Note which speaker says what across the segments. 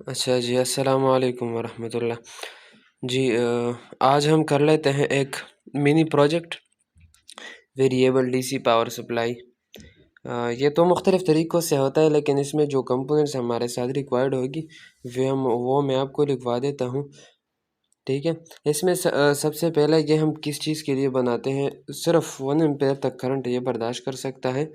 Speaker 1: अच्छा जी, अस्सलामु अलैकुम वरहमतुल्लाह। जी आज हम कर लेते हैं एक mini project variable DC power supply. ये तो मुख्तलिफ़ तरीक़ों से होता है, लेकिन इसमें जो कंपोनेंट्स हमारे साथ रिक्वायर्ड होगी वो मैं आपको लिखवा देता हूँ, ठीक है। इसमें सबसे पहले ये हम किस चीज़ के लिए बनाते हैं, सिर्फ 1 एम्पेयर तक करंट ये बर्दाश्त कर सकता है।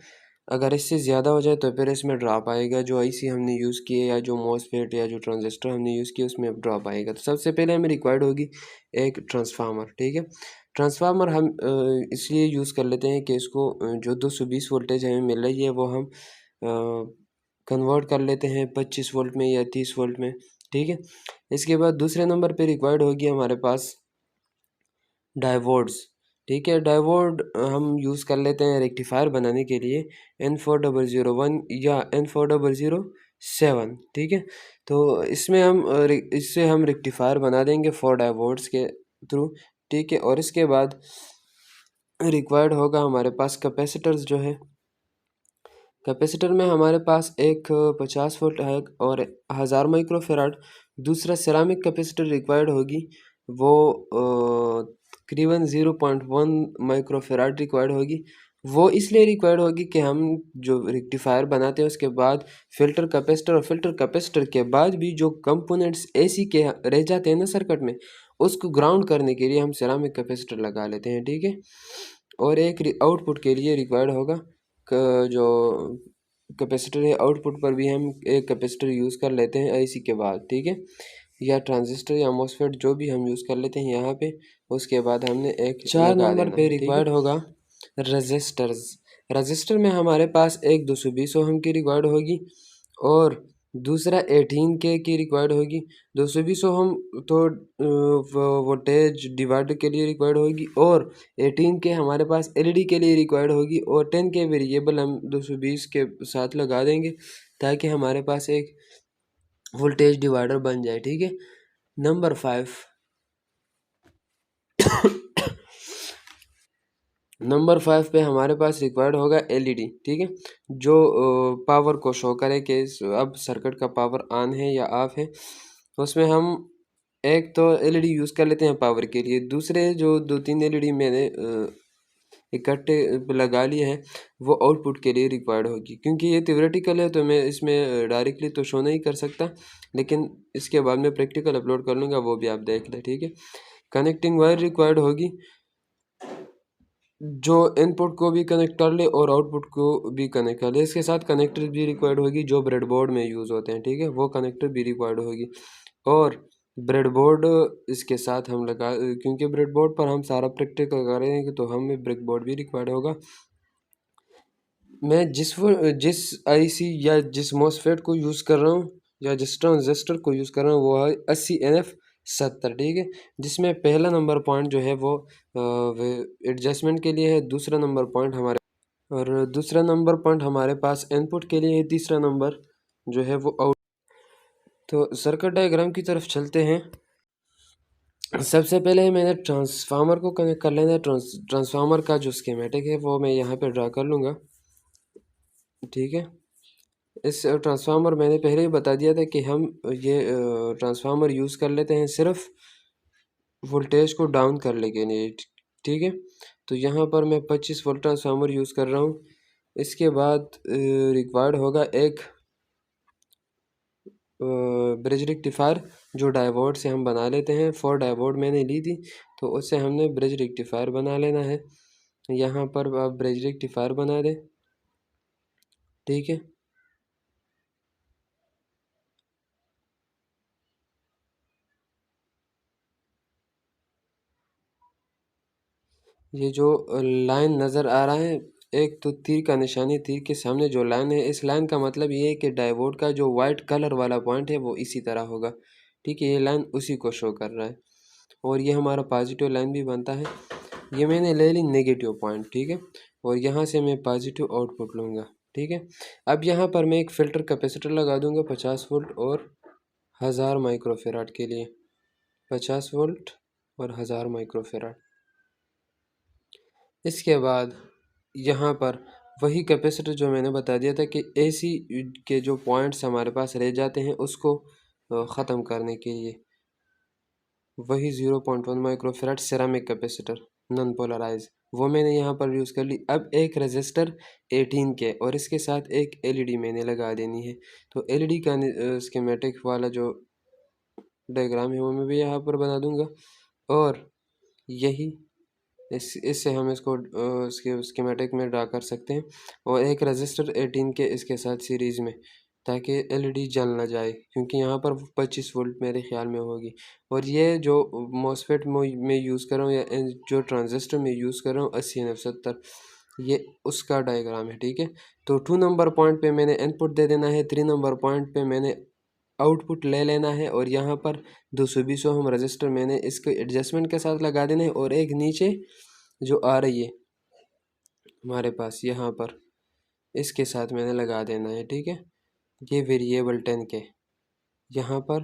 Speaker 1: अगर इससे ज़्यादा हो जाए तो फिर इसमें ड्रॉप आएगा। जो आईसी हमने यूज़ किए या जो मॉसफेट या जो ट्रांजिस्टर हमने यूज़ किए उसमें ड्रॉप आएगा। तो सबसे पहले हमें रिक्वायर्ड होगी एक ट्रांसफार्मर, ठीक है। ट्रांसफार्मर हम इसलिए यूज़ कर लेते हैं कि इसको जो 220 वोल्टेज हमें मिल रही है वो हम कन्वर्ट कर लेते हैं 25 वोल्ट में या 30 वोल्ट में, ठीक है। इसके बाद दूसरे नंबर पे रिक्वायर्ड होगी हमारे पास डायोड्स, ठीक है। डायोड हम यूज़ कर लेते हैं रेक्टिफायर बनाने के लिए N4001 या N4007, ठीक है। तो इसमें इससे हम रेक्टिफायर बना देंगे 4 डायोड्स के थ्रू, ठीक है। और इसके बाद रिक्वायर्ड होगा हमारे पास कैपेसिटर्स जो है। कैपेसिटर में हमारे पास एक 50 वोल्ट है और 1000 माइक्रोफेराड। दूसरा सिरामिक कैपेसिटर रिक्वायर्ड होगी, वो तकरीबन 0.1 माइक्रोफेराड रिक्वायर्ड होगी। वो इसलिए रिक्वायर्ड होगी कि हम जो रेक्टिफायर बनाते हैं उसके बाद फ़िल्टर कैपेसिटर और फ़िल्टर कैपेसिटर के बाद भी जो कंपोनेंट्स एसी के रह जाते हैं ना सर्किट में, उसको ग्राउंड करने के लिए हम सिरामिक कैपेसिटर लगा लेते हैं, ठीक है। और एक आउटपुट के लिए रिक्वायर्ड होगा जो कैपेसिटर है, आउटपुट पर भी हम एक कैपेसिटर यूज़ कर लेते हैं आईसी के बाद, ठीक है। या ट्रांजिस्टर या मॉसफेट जो भी हम यूज़ कर लेते हैं यहाँ पे। उसके बाद हमने एक 4 नंबर पे रिक्वायर्ड होगा रजिस्टर्स। रजिस्टर में हमारे पास एक 220 ओहम की रिक्वायर्ड होगी और दूसरा 18 के की रिक्वायर्ड होगी। 220 ओहम तो वोल्टेज डिवाइडर के लिए रिक्वायर्ड होगी और 18 के हमारे पास एलईडी के लिए रिक्वायर्ड होगी और 10 के वेरिएबल हम 220 के साथ लगा देंगे ताकि हमारे पास एक वोल्टेज डिवाइडर बन जाए, ठीक है। नंबर 5 नंबर 5 पे हमारे पास रिक्वायर्ड होगा एलईडी, ठीक है। जो पावर को शो करे कि अब सर्किट का पावर ऑन है या ऑफ है। उसमें हम एक तो एलईडी यूज़ कर लेते हैं पावर के लिए। दूसरे जो 2-3 एलईडी मैंने इकट्ठे लगा लिए हैं वो आउटपुट के लिए रिक्वायर्ड होगी। क्योंकि ये थ्योरेटिकल है तो मैं इसमें डायरेक्टली तो शो नहीं कर सकता, लेकिन इसके बाद में प्रैक्टिकल अपलोड कर लूँगा, वो भी आप देख लें, ठीक है। कनेक्टिंग वायर रिक्वायर्ड होगी जो इनपुट को भी कनेक्ट कर ले और आउटपुट को भी कनेक्ट कर ले। इसके साथ कनेक्टर भी रिक्वायर्ड होगी जो ब्रेडबोर्ड में यूज़ होते हैं, ठीक है। वो कनेक्टर भी रिक्वायर्ड होगी और ब्रेडबोर्ड इसके साथ हम लगा, क्योंकि ब्रेडबोर्ड पर हम सारा प्रैक्टिकल करेंगे तो हमें ब्रेडबोर्ड भी रिक्वायर्ड होगा। मैं जिस आईसी या जिस मॉसफेट को यूज़ कर रहा हूँ या जिस ट्रांजिस्टर को यूज़ कर रहा हूँ वो है 80NF70, ठीक है। जिसमें पहला नंबर पॉइंट जो है वो एडजस्टमेंट के लिए है, दूसरा नंबर पास इनपुट के लिए है, तीसरा नंबर जो है वो आउट। तो सर्किट डायग्राम की तरफ चलते हैं। सबसे पहले मैंने ट्रांसफार्मर को कनेक्ट कर लेना है। ट्रांसफार्मर का जो स्कीमेटिक है वो मैं यहाँ पे ड्रा कर लूँगा, ठीक है। इस ट्रांसफार्मर मैंने पहले ही बता दिया था कि हम ये ट्रांसफार्मर यूज़ कर लेते हैं सिर्फ वोल्टेज को डाउन करने के लिए, ठीक है। तो यहाँ पर मैं 25 वोल्ट ट्रांसफार्मर यूज़ कर रहा हूँ। इसके बाद रिक्वायर्ड होगा एक ब्रिज रेक्टिफायर जो डायोड से हम बना लेते हैं। 4 डायोड मैंने ली थी तो उससे हमने ब्रिज रेक्टिफायर बना लेना है। यहाँ पर आप ब्रिज रेक्टिफायर बना दें, ठीक है। ये जो लाइन नज़र आ रहा है, एक तो तीर का निशानी, तीर के सामने जो लाइन है, इस लाइन का मतलब ये है कि डायोड का जो वाइट कलर वाला पॉइंट है वो इसी तरह होगा, ठीक है। ये लाइन उसी को शो कर रहा है और ये हमारा पॉजिटिव लाइन भी बनता है। ये मैंने ले ली नेगेटिव पॉइंट, ठीक है। और यहाँ से मैं पॉजिटिव आउटपुट लूँगा, ठीक है। अब यहाँ पर मैं एक फ़िल्टर कैपेसिटर लगा दूँगा 50 वोल्ट और 1000 माइक्रोफेराड के लिए। 50 वोल्ट और 1000 माइक्रोफेराड। इसके बाद यहाँ पर वही कैपेसिटर जो मैंने बता दिया था कि एसी के जो पॉइंट्स हमारे पास रह जाते हैं उसको ख़त्म करने के लिए। वही 0.1 microfarad ceramic capacitor non polarise, वो मैंने यहाँ पर यूज़ कर ली। अब एक रजिस्टर 18 के और इसके साथ एक एलईडी मैंने लगा देनी है। तो एलईडी का स्कीमेटिक वाला जो डायग्राम है वो मैं भी यहाँ पर बना दूँगा, और यही इससे हम इसको इसके स्कीमेटिक में ड्रा कर सकते हैं। और एक रजिस्टर 18 के इसके साथ सीरीज़ में, ताकि एलईडी जल ना जाए, क्योंकि यहाँ पर 25 वोल्ट मेरे ख्याल में होगी। और ये जो मॉसफेट मैं यूज़ कर रहा हूँ, या जो ट्रांजिस्टर मैं यूज़ कर रहा हूँ 80N70, ये उसका डायग्राम है, ठीक है। तो 2 नंबर पॉइंट पे मैंने इनपुट दे देना है, 3 नंबर पॉइंट पे मैंने आउटपुट ले लेना है, और यहाँ पर 220 ओम रजिस्टर मैंने इसको एडजस्टमेंट के साथ लगा देना है। और एक नीचे जो आ रही है हमारे पास यहाँ पर, इसके साथ मैंने लगा देना है, ठीक है। ये वेरिएबल 10 के यहाँ पर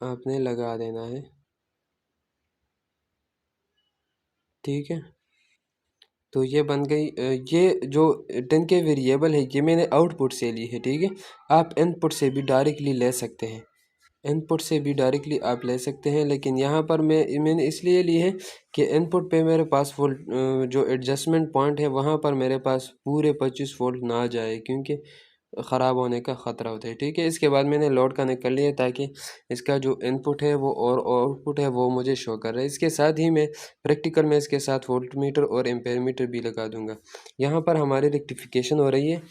Speaker 1: आपने लगा देना है, ठीक है। तो ये बन गई। ये जो 10 के वेरिएबल है ये मैंने आउटपुट से ली है, ठीक है। आप इनपुट से भी डायरेक्टली ले सकते हैं, इनपुट से भी डायरेक्टली आप ले सकते हैं, लेकिन यहाँ पर मैंने इसलिए ली है कि इनपुट पे मेरे पास वोल्ट जो एडजस्टमेंट पॉइंट है वहाँ पर मेरे पास पूरे 25 वोल्ट ना जाए, क्योंकि ख़राब होने का ख़तरा होता है, ठीक है। इसके बाद मैंने लोड कनेक्ट कर लिया ताकि इसका जो इनपुट है वो और आउटपुट है वो मुझे शो कर रहा है। इसके साथ ही मैं प्रैक्टिकल में इसके साथ वोल्ट मीटर और एम्पेयर मीटर भी लगा दूँगा। यहाँ पर हमारी रेक्टिफिकेशन हो रही है,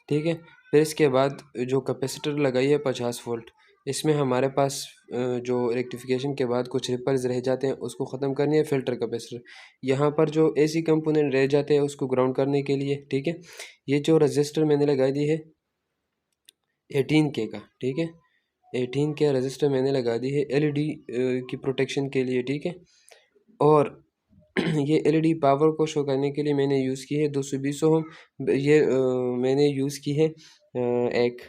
Speaker 1: ठीक है। फिर इसके बाद जो कैपेसिटर लगाई है 50 वोल्ट, इसमें हमारे पास जो रेक्टिफिकेशन के बाद कुछ रिपल्स रह जाते हैं उसको ख़त्म करनी है। फ़िल्टर कैपेसिटर, यहाँ पर जो एसी कंपोनेंट रह जाते हैं उसको ग्राउंड करने के लिए, ठीक है। ये जो रजिस्टर मैंने लगा दी है 18 के का, ठीक है, 18 के रजिस्टर मैंने लगा दी है एलईडी की प्रोटेक्शन के लिए, ठीक है। और ये एलईडी पावर को शो करने के लिए मैंने यूज़ की है 220 ओम। ये मैंने यूज़ की है एक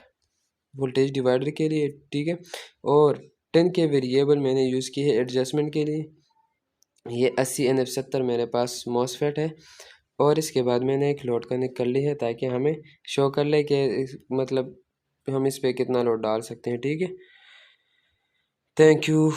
Speaker 1: वोल्टेज डिवाइडर के लिए, ठीक है। और 10 के वेरिएबल मैंने यूज़ की है एडजस्टमेंट के लिए। ये 80N70 मेरे पास मॉसफेट है। और इसके बाद मैंने एक लोड कनेक्ट कर ली है ताकि हमें शो कर ले कि मतलब हम इस पे कितना लोड डाल सकते हैं, ठीक है। Thank you.